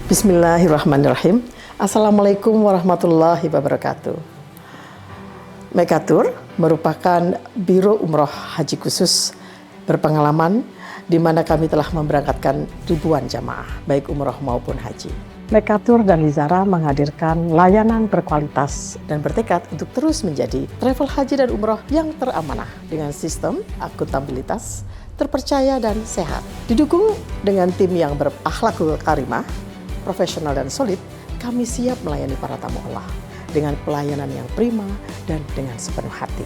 Bismillahirrahmanirrahim. Assalamualaikum warahmatullahi wabarakatuh. Mekatur merupakan Biro Umroh Haji Khusus berpengalaman di mana kami telah memberangkatkan ribuan jamaah, baik umroh maupun haji. Mekatur dan Lizara menghadirkan layanan berkualitas dan bertekad untuk terus menjadi travel haji dan umroh yang teramanah dengan sistem akuntabilitas, terpercaya dan sehat. Didukung dengan tim yang berakhlakul karimah, profesional dan solid, kami siap melayani para tamu Allah dengan pelayanan yang prima dan dengan sepenuh hati.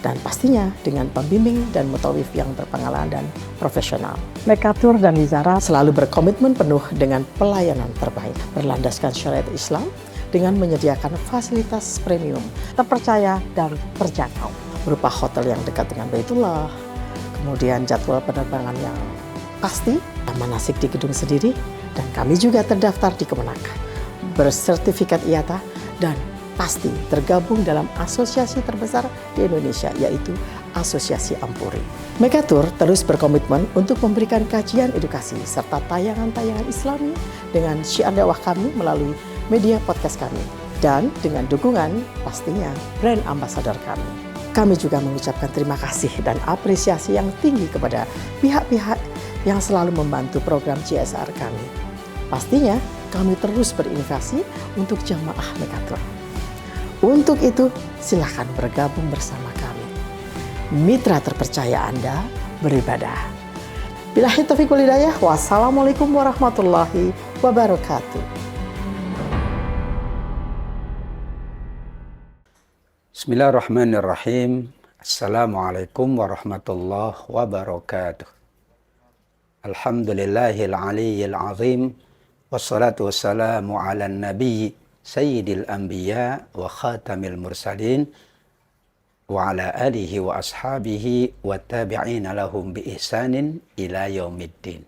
Dan pastinya dengan pembimbing dan mutawif yang berpengalaman dan profesional. Mekatur dan Lizara selalu berkomitmen penuh dengan pelayanan terbaik, berlandaskan syariat Islam dengan menyediakan fasilitas premium, terpercaya dan terjangkau, berupa hotel yang dekat dengan Baitullah, kemudian jadwal penerbangan yang pasti, manasik di gedung sendiri, dan kami juga terdaftar di Kemenak, bersertifikat IATA, dan pasti tergabung dalam asosiasi terbesar di Indonesia, yaitu Asosiasi Ampuri. Mekatur terus berkomitmen untuk memberikan kajian edukasi serta tayangan-tayangan Islami dengan syiar dakwah kami melalui media podcast kami, dan dengan dukungan pastinya brand ambassador kami. Kami juga mengucapkan terima kasih dan apresiasi yang tinggi kepada pihak-pihak yang selalu membantu program CSR kami. Pastinya kami terus berinovasi untuk jamaah Mekatur. Untuk itu, silakan bergabung bersama kami. Mitra terpercaya Anda beribadah. Billahi taufiq wal hidayah. Wassalamualaikum warahmatullahi wabarakatuh. Bismillahirrahmanirrahim. Assalamualaikum warahmatullahi wabarakatuh. Alhamdulillahil aliyyil azim. Wassalatu wassalamu ala nabi sayyidil anbiya wa khatamil mursalin wa ala alihi wa ashabihi wa tabi'ina lahum bi ihsanin ila yaumiddin.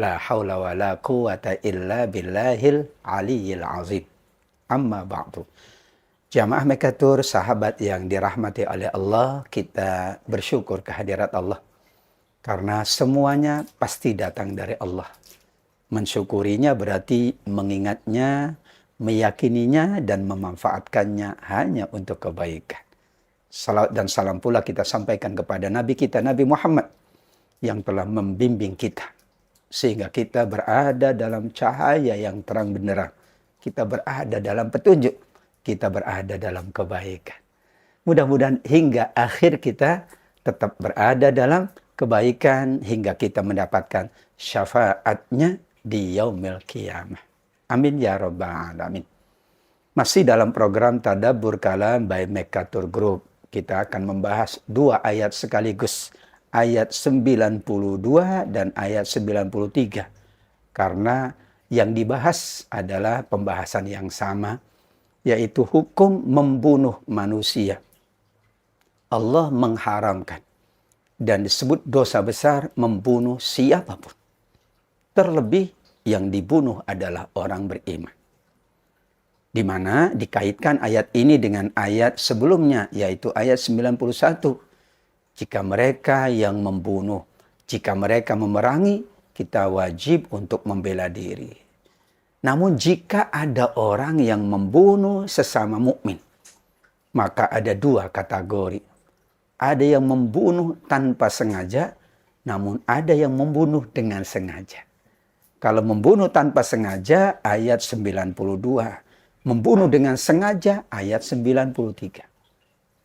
La hawla wa la quwata illa billahil aliyyil azim. Amma ba'du. Jamaah Mekatur, sahabat yang dirahmati oleh Allah, kita bersyukur kehadirat Allah. Karena semuanya pasti datang dari Allah. Mensyukurinya berarti mengingatnya, meyakininya, dan memanfaatkannya hanya untuk kebaikan. Salawat dan salam pula kita sampaikan kepada Nabi kita, Nabi Muhammad, yang telah membimbing kita. Sehingga kita berada dalam cahaya yang terang benderang. Kita berada dalam petunjuk. Kita berada dalam kebaikan. Mudah-mudahan hingga akhir kita tetap berada dalam kebaikan hingga kita mendapatkan syafaatnya di yaumil qiyamah. Amin ya rabbal alamin. Masih dalam program Tadabbur Kalam by Mekatur Group. Kita akan membahas dua ayat sekaligus. Ayat 92 dan ayat 93. Karena yang dibahas adalah pembahasan yang sama, yaitu hukum membunuh manusia. Allah mengharamkan dan disebut dosa besar membunuh siapapun. Terlebih yang dibunuh adalah orang beriman. Di mana dikaitkan ayat ini dengan ayat sebelumnya, yaitu ayat 91. Jika mereka yang membunuh, jika mereka memerangi, kita wajib untuk membela diri. Namun jika ada orang yang membunuh sesama mukmin, maka ada dua kategori. Ada yang membunuh tanpa sengaja, namun ada yang membunuh dengan sengaja. Kalau membunuh tanpa sengaja, ayat 92. Membunuh dengan sengaja, ayat 93.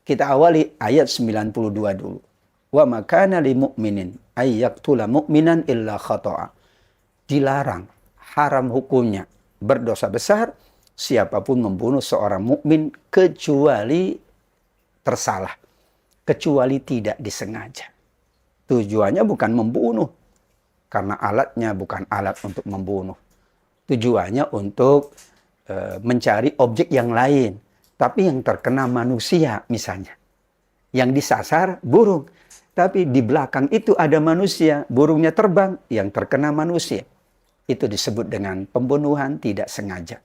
Kita awali ayat 92 dulu. Wa ma kana lil mu'minin ay yaqtula mu'minan illa khata'a. Dilarang, haram hukumnya, berdosa besar siapapun membunuh seorang mukmin kecuali tersalah, kecuali tidak disengaja. Tujuannya bukan membunuh, karena alatnya bukan alat untuk membunuh. Tujuannya untuk mencari objek yang lain. Tapi yang terkena manusia misalnya. Yang disasar burung. Tapi di belakang itu ada manusia. Burungnya terbang, yang terkena manusia. Itu disebut dengan pembunuhan tidak sengaja.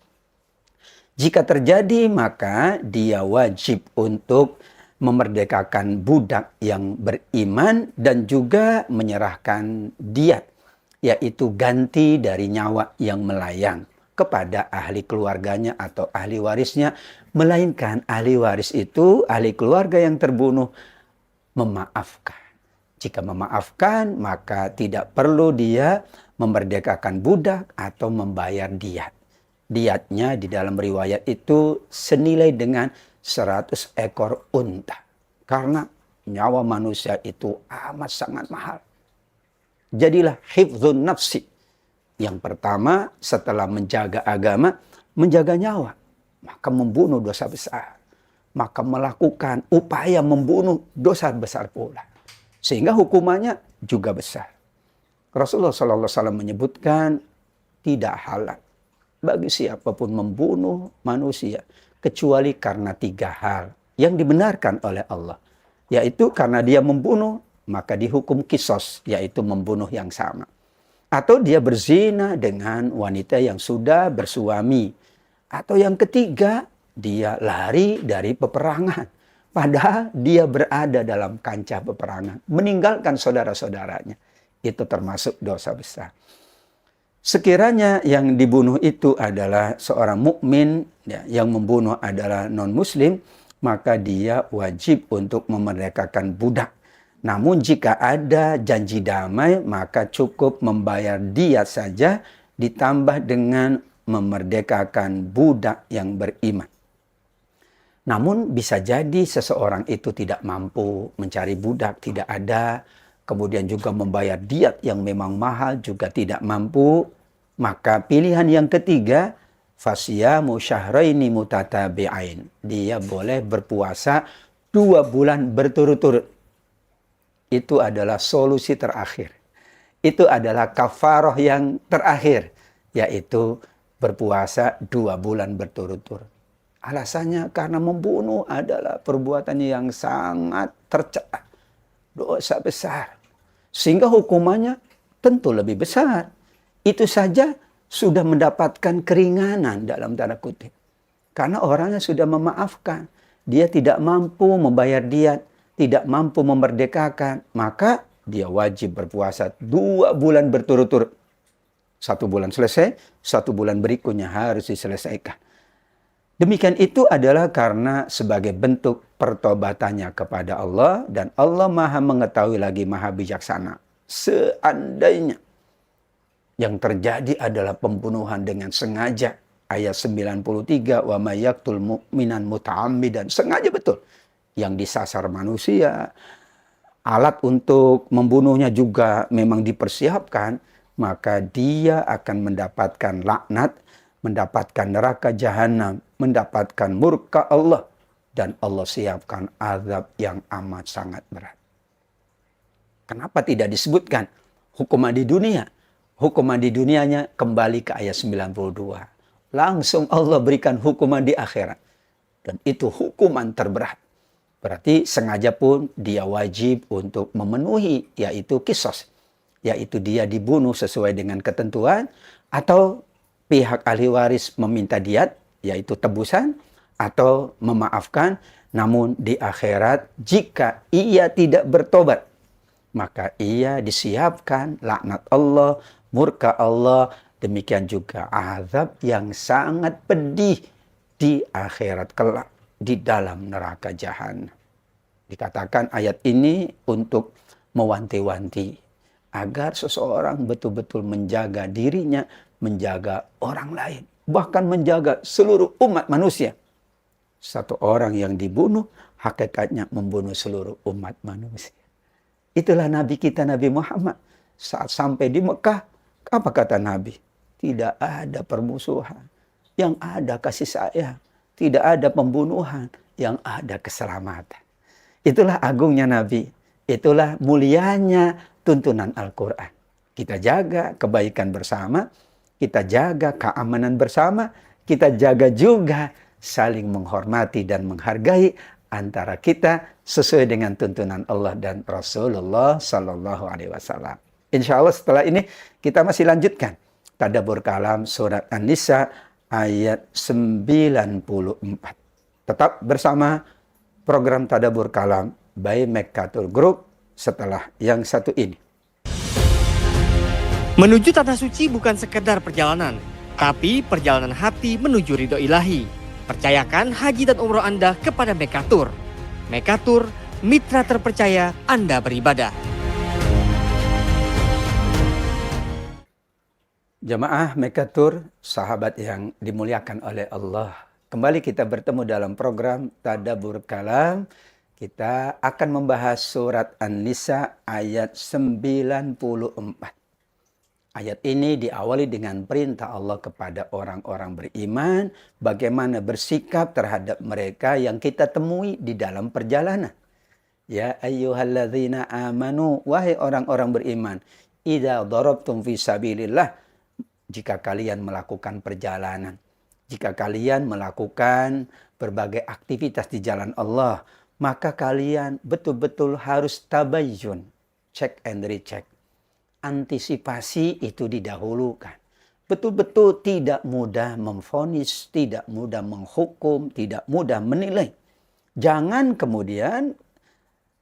Jika terjadi, maka dia wajib untuk memerdekakan budak yang beriman dan juga menyerahkan diat, yaitu ganti dari nyawa yang melayang. kepada ahli keluarganya atau ahli warisnya, melainkan ahli waris itu, ahli keluarga yang terbunuh, memaafkan. Jika memaafkan, maka tidak perlu dia memerdekakan budak atau membayar diat. Diatnya di dalam riwayat itu senilai dengan 100 ekor unta. Karena nyawa manusia itu amat sangat mahal. Jadilah hifdzun nafsi. Yang pertama, setelah menjaga agama, menjaga nyawa. Maka membunuh dosa besar. Maka melakukan upaya membunuh dosa besar pula. Sehingga hukumannya juga besar. Rasulullah SAW menyebutkan tidak halal bagi siapapun membunuh manusia. Kecuali karena 3 hal yang dibenarkan oleh Allah. Yaitu karena dia membunuh, maka dihukum kisos, yaitu membunuh yang sama. Atau dia berzina dengan wanita yang sudah bersuami. Atau yang ketiga, dia lari dari peperangan. Padahal dia berada dalam kancah peperangan. Meninggalkan saudara-saudaranya. Itu termasuk dosa besar. Sekiranya yang dibunuh itu adalah seorang mukmin, ya, yang membunuh adalah non-muslim, maka dia wajib untuk memerdekakan budak. Namun jika ada janji damai, maka cukup membayar diat saja ditambah dengan memerdekakan budak yang beriman. Namun bisa jadi seseorang itu tidak mampu mencari budak, tidak ada. Kemudian juga membayar diat yang memang mahal juga tidak mampu. Maka pilihan yang ketiga, fasyamu syahraini mutatabi'ain. Dia boleh berpuasa 2 bulan berturut-turut. Itu adalah solusi terakhir. Itu adalah kafarah yang terakhir. Yaitu berpuasa 2 bulan berturut-turut. Alasannya karena membunuh adalah perbuatan yang sangat tercela. Dosa besar. Sehingga hukumannya tentu lebih besar. Itu saja sudah mendapatkan keringanan dalam tanda kutip. Karena orangnya sudah memaafkan. Dia tidak mampu membayar diat. Tidak mampu memerdekakan, maka dia wajib berpuasa 2 bulan berturut-turut. 1 bulan selesai, 1 bulan berikutnya harus diselesaikan. Demikian itu adalah karena sebagai bentuk pertobatannya kepada Allah, dan Allah Maha mengetahui lagi Maha bijaksana. Seandainya yang terjadi adalah pembunuhan dengan sengaja, ayat 93, wa may yaqtul mu'minan muta'ammidan, sengaja betul. Yang disasar manusia, alat untuk membunuhnya juga memang dipersiapkan, maka dia akan mendapatkan laknat, mendapatkan neraka jahanam, mendapatkan murka Allah, dan Allah siapkan azab yang amat sangat berat. Kenapa tidak disebutkan hukuman di dunia? Hukuman di dunianya kembali ke ayat 92. Langsung Allah berikan hukuman di akhirat. Dan itu hukuman terberat. Berarti sengaja pun dia wajib untuk memenuhi, yaitu kisos. Yaitu dia dibunuh sesuai dengan ketentuan, atau pihak ahli waris meminta diat, yaitu tebusan, atau memaafkan. Namun di akhirat, jika ia tidak bertobat, maka ia disiapkan laknat Allah, murka Allah, demikian juga azab yang sangat pedih di akhirat kelak, di dalam neraka jahanam. Dikatakan ayat ini untuk mewanti-wanti agar seseorang betul-betul menjaga dirinya, menjaga orang lain, bahkan menjaga seluruh umat manusia. Satu orang yang dibunuh, hakikatnya membunuh seluruh umat manusia. Itulah Nabi kita, Nabi Muhammad. Saat sampai di Mekah, apa kata Nabi? Tidak ada permusuhan, yang ada kasih sayang. Tidak ada pembunuhan, yang ada keselamatan. Itulah agungnya Nabi. Itulah mulianya tuntunan Al-Quran. Kita jaga kebaikan bersama, kita jaga keamanan bersama, kita jaga juga saling menghormati dan menghargai antara kita sesuai dengan tuntunan Allah dan Rasulullah Sallallahu Alaihi Wasallam. Insya Allah setelah ini kita masih lanjutkan Tadabbur Kalam surat An-Nisa ayat 94. Tetap bersama program Tadabbur Kalam by Mekkatul Group setelah yang satu ini. Menuju tanah suci bukan sekedar perjalanan, tapi perjalanan hati menuju ridho ilahi. Percayakan haji dan umroh Anda kepada Mekatur. Mekatur, mitra terpercaya Anda beribadah. Jamaah Mekatur, sahabat yang dimuliakan oleh Allah. Kembali kita bertemu dalam program Tadabbur Kalam. Kita akan membahas surat An-Nisa ayat 94. Ayat ini diawali dengan perintah Allah kepada orang-orang beriman, bagaimana bersikap terhadap mereka yang kita temui di dalam perjalanan. Ya ayyuhalladzina amanu, wahai orang-orang beriman, idza darabtum fi sabilillah, jika kalian melakukan perjalanan, jika kalian melakukan berbagai aktivitas di jalan Allah, maka kalian betul-betul harus tabayyun, check and recheck. Antisipasi itu didahulukan. Betul-betul tidak mudah memvonis, tidak mudah menghukum, tidak mudah menilai. Jangan kemudian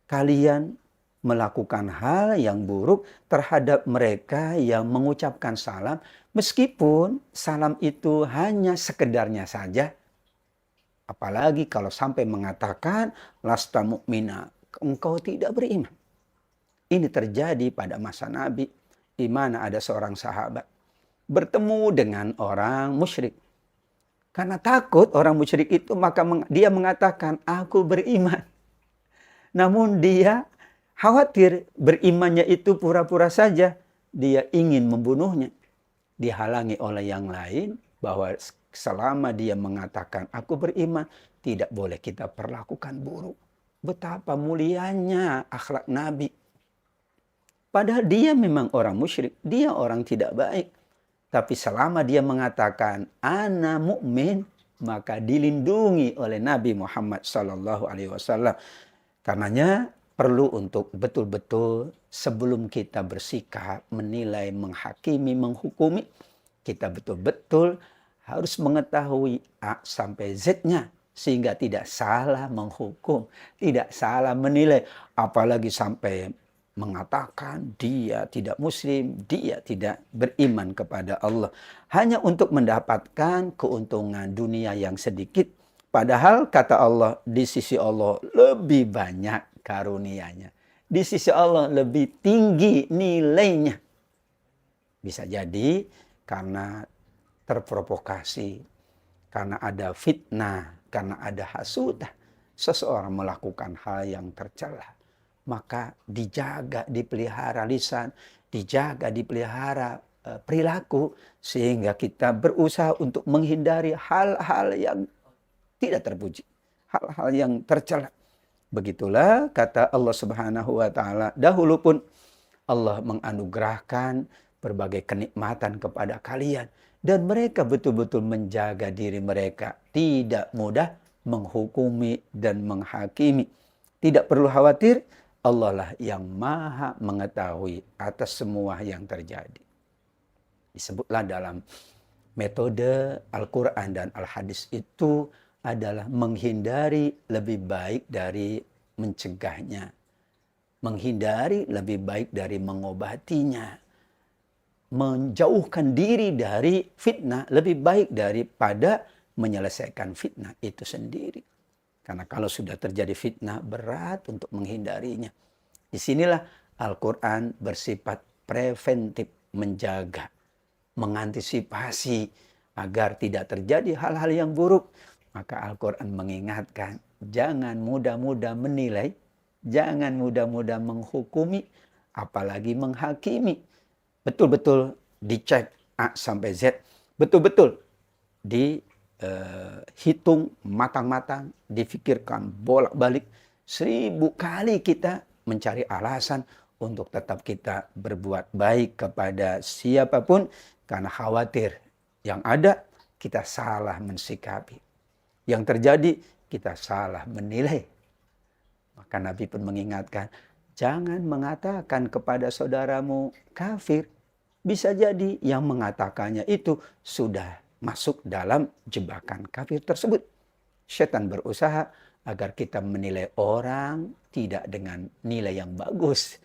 kalian melakukan hal yang buruk terhadap mereka yang mengucapkan salam, meskipun salam itu hanya sekedarnya saja. Apalagi kalau sampai mengatakan lasta mu'mina, engkau tidak beriman. Ini terjadi pada masa Nabi, di mana ada seorang sahabat bertemu dengan orang musyrik. Karena takut orang musyrik itu, maka dia mengatakan, aku beriman. Namun dia khawatir berimannya itu pura-pura saja. Dia ingin membunuhnya. Dihalangi oleh yang lain bahwa selama dia mengatakan aku beriman, tidak boleh kita perlakukan buruk. Betapa mulianya akhlak Nabi. Padahal dia memang orang musyrik, dia orang tidak baik. Tapi selama dia mengatakan ana mukmin, maka dilindungi oleh Nabi Muhammad SAW. Karenanya perlu untuk betul-betul sebelum kita bersikap, menilai, menghakimi, menghukumi, kita betul-betul harus mengetahui A sampai Z-nya. Sehingga tidak salah menghukum, tidak salah menilai. Apalagi sampai mengatakan dia tidak muslim, dia tidak beriman kepada Allah. Hanya untuk mendapatkan keuntungan dunia yang sedikit. Padahal kata Allah, di sisi Allah lebih banyak karunia-Nya. Di sisi Allah lebih tinggi nilainya. Bisa jadi karena terprovokasi, karena ada fitnah, karena ada hasudah, seseorang melakukan hal yang tercela. Maka dijaga, dipelihara lisan, dijaga, dipelihara perilaku, sehingga kita berusaha untuk menghindari hal-hal yang tidak terpuji, hal-hal yang tercela. Begitulah kata Allah Subhanahu wa taala, dahulu pun Allah menganugerahkan berbagai kenikmatan kepada kalian dan mereka betul-betul menjaga diri mereka, tidak mudah menghukumi dan menghakimi. Tidak perlu khawatir, Allah lah yang maha mengetahui atas semua yang terjadi. Disebutlah dalam metode Al-Quran dan Al-Hadis itu adalah menghindari lebih baik dari mencegahnya. Menghindari lebih baik dari mengobatinya. Menjauhkan diri dari fitnah lebih baik daripada menyelesaikan fitnah itu sendiri. Karena kalau sudah terjadi fitnah, berat untuk menghindarinya. Disinilah Al-Quran bersifat preventif, menjaga, mengantisipasi agar tidak terjadi hal-hal yang buruk. Maka Al-Quran mengingatkan, jangan mudah-mudah menilai, jangan mudah-mudah menghukumi, apalagi menghakimi. Betul-betul dicek A sampai Z, betul-betul dihitung matang-matang, difikirkan bolak-balik. 1000 kali kita mencari alasan untuk tetap kita berbuat baik kepada siapapun, karena khawatir yang ada kita salah mensikapi. Yang terjadi kita salah menilai. Maka Nabi pun mengingatkan, jangan mengatakan kepada saudaramu kafir. Bisa jadi yang mengatakannya itu sudah masuk dalam jebakan kafir tersebut. Setan berusaha agar kita menilai orang tidak dengan nilai yang bagus.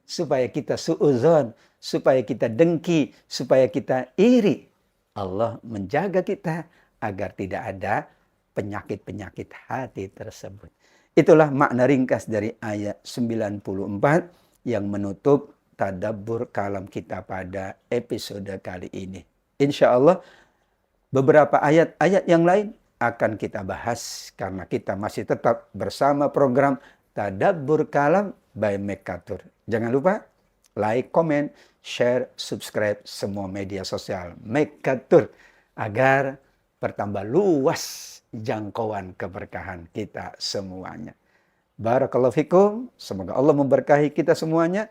Supaya kita suudzon, supaya kita dengki, supaya kita iri. Allah menjaga kita agar tidak ada penyakit-penyakit hati tersebut. Itulah makna ringkas dari ayat 94 yang menutup tadabbur kalam kita pada episode kali ini. Insya Allah beberapa ayat-ayat yang lain akan kita bahas karena kita masih tetap bersama program Tadabbur Kalam by Mekatur. Jangan lupa like, comment, share, subscribe semua media sosial Mekatur agar bertambah luas jangkauan keberkahan kita semuanya. Barakallahu fikum, semoga Allah memberkahi kita semuanya.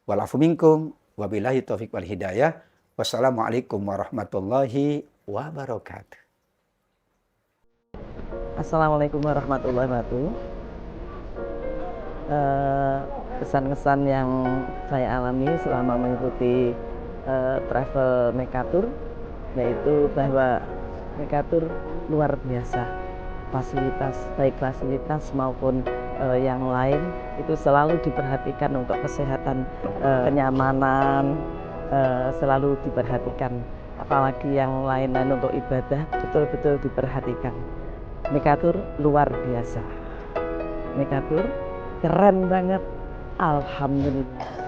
Walafu minkum, wabillahi taufiq wal hidayah. Wassalamualaikum warahmatullahi wabarakatuh. Assalamualaikum warahmatullahi wabarakatuh. Kesan-kesan yang saya alami selama mengikuti travel Mekatur, yaitu bahwa Mekatur luar biasa. Baik fasilitas maupun yang lain itu selalu diperhatikan untuk kesehatan, kenyamanan, selalu diperhatikan. Apalagi yang lain-lain untuk ibadah betul-betul diperhatikan. Mekatur luar biasa. Mekatur keren banget. Alhamdulillah.